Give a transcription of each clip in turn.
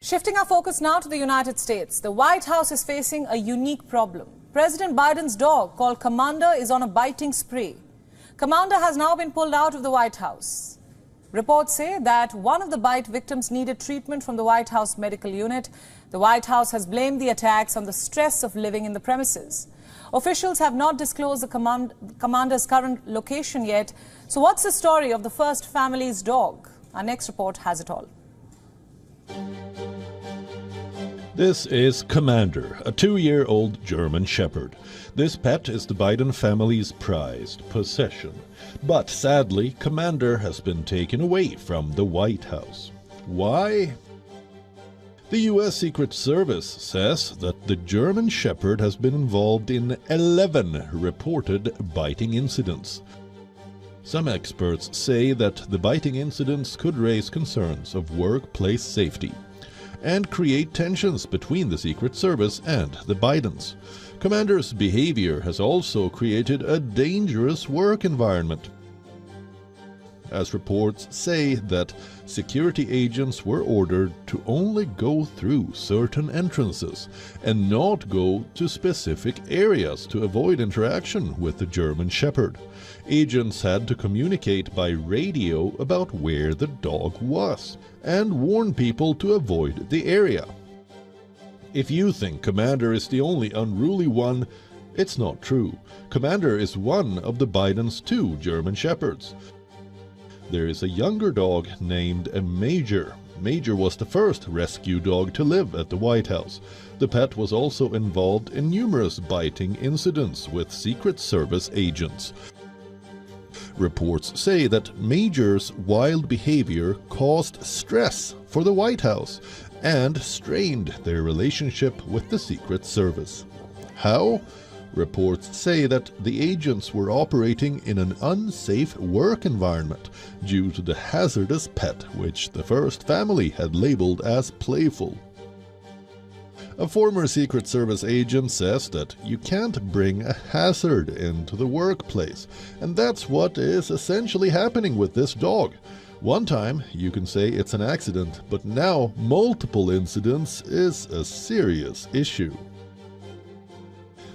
Shifting our focus now to the United States, the White House is facing a unique problem. President Biden's dog, called Commander, is on a biting spree. Commander has now been pulled out of the White House. Reports say that one of the bite victims needed treatment from the White House medical unit. The White House has blamed the attacks on the stress of living in the premises. Officials have not disclosed the Commander's current location yet. So what's the story of the first family's dog? Our next report has it all. This is Commander, a 2-year-old German Shepherd. This pet is the Biden family's prized possession. But sadly, Commander has been taken away from the White House. Why? The U.S. Secret Service says that the German Shepherd has been involved in 11 reported biting incidents. Some experts say that the biting incidents could raise concerns of workplace safety and create tensions between the Secret Service and the Bidens. Commander's behavior has also created a dangerous work environment, as reports say that security agents were ordered to only go through certain entrances and not go to specific areas to avoid interaction with the German Shepherd. Agents had to communicate by radio about where the dog was and warn people to avoid the area. If you think Commander is the only unruly one, it's not true. Commander is one of the Bidens' 2 German Shepherds. There is a younger dog named Major. Major was the first rescue dog to live at the White House. The pet was also involved in numerous biting incidents with Secret Service agents. Reports say that Major's wild behavior caused stress for the White House and strained their relationship with the Secret Service. How? Reports say that the agents were operating in an unsafe work environment due to the hazardous pet, which the first family had labeled as playful. A former Secret Service agent says that you can't bring a hazard into the workplace, and that's what is essentially happening with this dog. One time you can say it's an accident, but now multiple incidents is a serious issue.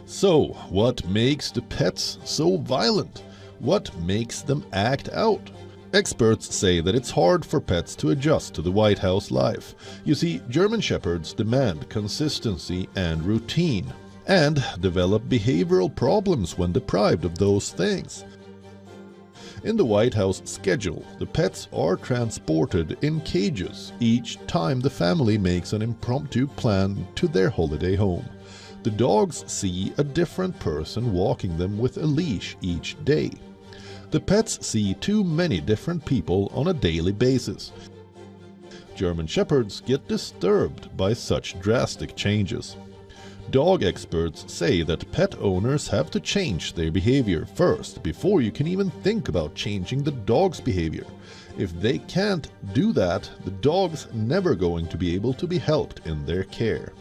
So, what makes the pets so violent? What makes them act out? Experts say that it's hard for pets to adjust to the White House life. You see, German Shepherds demand consistency and routine, and develop behavioral problems when deprived of those things. In the White House schedule, the pets are transported in cages each time the family makes an impromptu plan to their holiday home. The dogs see a different person walking them with a leash each day. The pets see too many different people on a daily basis. German Shepherds get disturbed by such drastic changes. Dog experts say that pet owners have to change their behavior first before you can even think about changing the dog's behavior. If they can't do that, the dog's never going to be able to be helped in their care.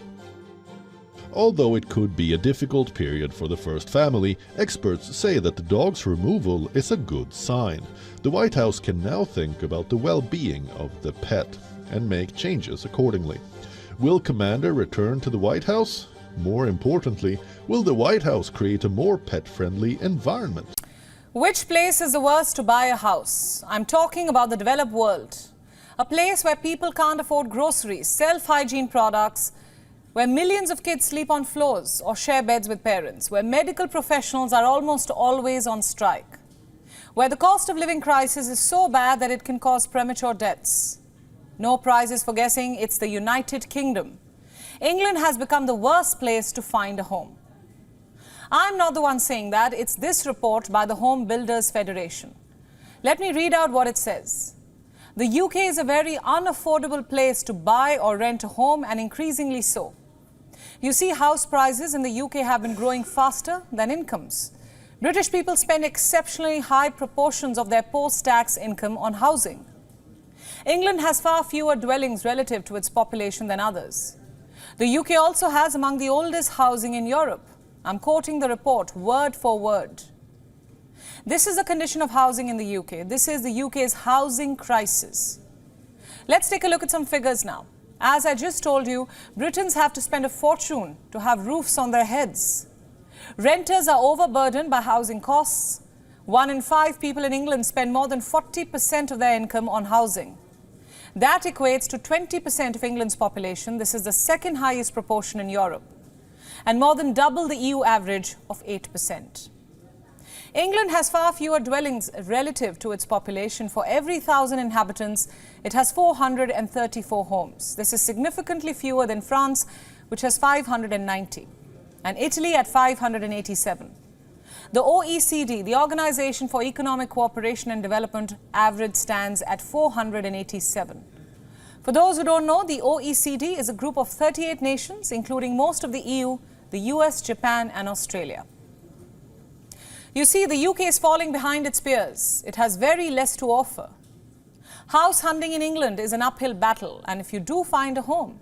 Although it could be a difficult period for the first family, experts say that the dog's removal is a good sign. The White House can now think about the well-being of the pet and make changes accordingly. Will Commander return to the White House? More importantly, will the White House create a more pet-friendly environment? Which place is the worst to buy a house? I'm talking about the developed world. A place where people can't afford groceries, self-hygiene products, where millions of kids sleep on floors or share beds with parents, where medical professionals are almost always on strike, where the cost of living crisis is so bad that it can cause premature deaths. No prizes for guessing, it's the United Kingdom. England has become the worst place to find a home. I'm not the one saying that, it's this report by the Home Builders Federation. Let me read out what it says. The UK is a very unaffordable place to buy or rent a home, and increasingly so. You see, house prices in the UK have been growing faster than incomes. British people spend exceptionally high proportions of their post-tax income on housing. England has far fewer dwellings relative to its population than others. The UK also has among the oldest housing in Europe. I'm quoting the report word for word. This is the condition of housing in the UK. This is the UK's housing crisis. Let's take a look at some figures now. As I just told you, Britons have to spend a fortune to have roofs on their heads. Renters are overburdened by housing costs. 1 in 5 people in England spend more than 40% of their income on housing. That equates to 20% of England's population. This is the second highest proportion in Europe, and more than double the EU average of 8%. England has far fewer dwellings relative to its population. For every 1,000 inhabitants, it has 434 homes. This is significantly fewer than France, which has 590, and Italy at 587. The OECD, the Organization for Economic Cooperation and Development, average stands at 487. For those who don't know, the OECD is a group of 38 nations, including most of the EU, the US, Japan, and Australia. You see, the UK is falling behind its peers. It has very less to offer. House hunting in England is an uphill battle, and if you do find a home,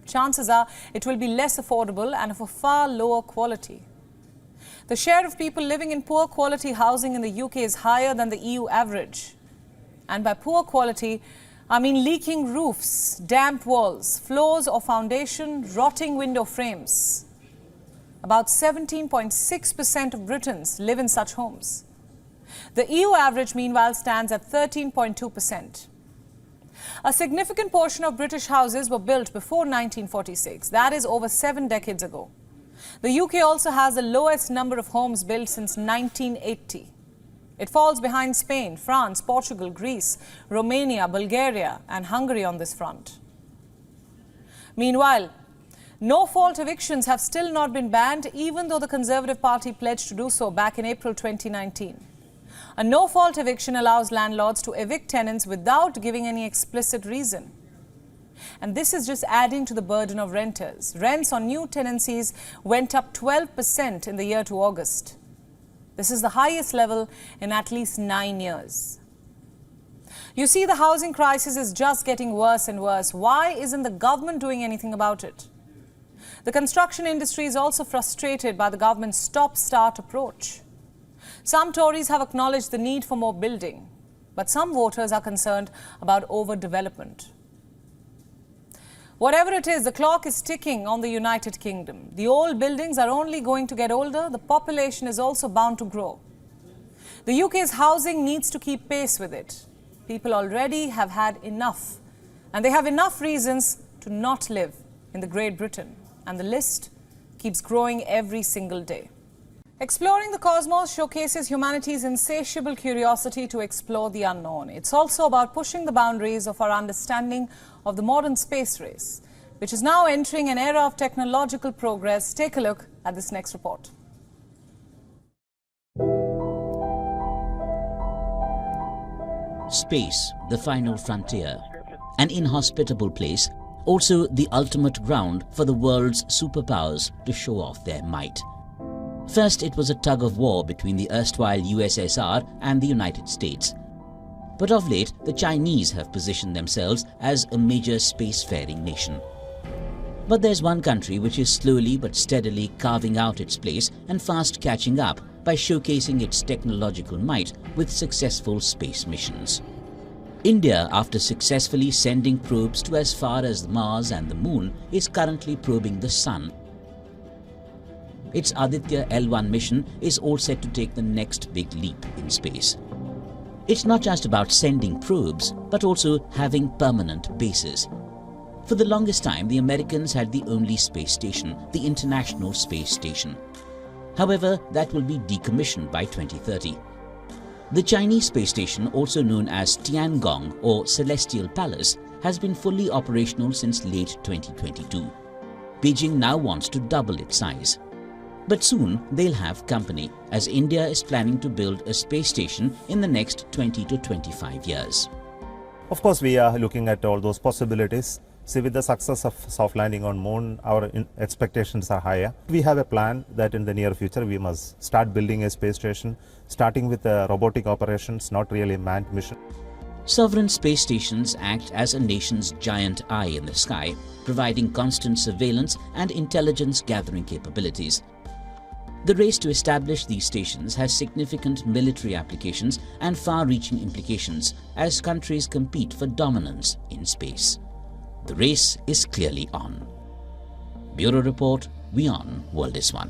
chances are it will be less affordable and of a far lower quality. The share of people living in poor quality housing in the UK is higher than the EU average. And by poor quality, I mean leaking roofs, damp walls, floors or foundation, rotting window frames. About 17.6% of Britons live in such homes. The EU average, meanwhile, stands at 13.2%. A significant portion of British houses were built before 1946. That is over 7 decades ago. The UK also has the lowest number of homes built since 1980. It falls behind Spain, France, Portugal, Greece, Romania, Bulgaria, and Hungary on this front. Meanwhile, no-fault evictions have still not been banned, even though the Conservative Party pledged to do so back in April 2019. A no-fault eviction allows landlords to evict tenants without giving any explicit reason. And this is just adding to the burden of renters. Rents on new tenancies went up 12% in the year to August. This is the highest level in at least 9 years. You see, the housing crisis is just getting worse and worse. Why isn't the government doing anything about it? The construction industry is also frustrated by the government's stop-start approach. Some Tories have acknowledged the need for more building, but some voters are concerned about overdevelopment. Whatever it is, the clock is ticking on the United Kingdom. The old buildings are only going to get older. The population is also bound to grow. The UK's housing needs to keep pace with it. People already have had enough, and they have enough reasons to not live in the Great Britain. And the list keeps growing every single day. Exploring the cosmos showcases humanity's insatiable curiosity to explore the unknown. It's also about pushing the boundaries of our understanding of the modern space race, which is now entering an era of technological progress. Take a look at this next report. Space, the final frontier. An inhospitable place, also the ultimate ground for the world's superpowers to show off their might. First, it was a tug-of-war between the erstwhile USSR and the United States. But of late, the Chinese have positioned themselves as a major spacefaring nation. But there's one country which is slowly but steadily carving out its place and fast catching up by showcasing its technological might with successful space missions. India, after successfully sending probes to as far as Mars and the Moon, is currently probing the Sun. Its Aditya L1 mission is all set to take the next big leap in space. It's not just about sending probes, but also having permanent bases. For the longest time, the Americans had the only space station, the International Space Station. However, that will be decommissioned by 2030. The Chinese space station, also known as Tiangong or Celestial Palace, has been fully operational since late 2022. Beijing now wants to double its size. But soon they'll have company, as India is planning to build a space station in the next 20 to 25 years. Of course, we are looking at all those possibilities. See, with the success of soft landing on Moon, our expectations are higher. We have a plan that in the near future we must start building a space station, starting with robotic operations, not really a manned mission. Sovereign space stations act as a nation's giant eye in the sky, providing constant surveillance and intelligence gathering capabilities. The race to establish these stations has significant military applications and far-reaching implications as countries compete for dominance in space. The race is clearly on. Bureau Report, WION World is One.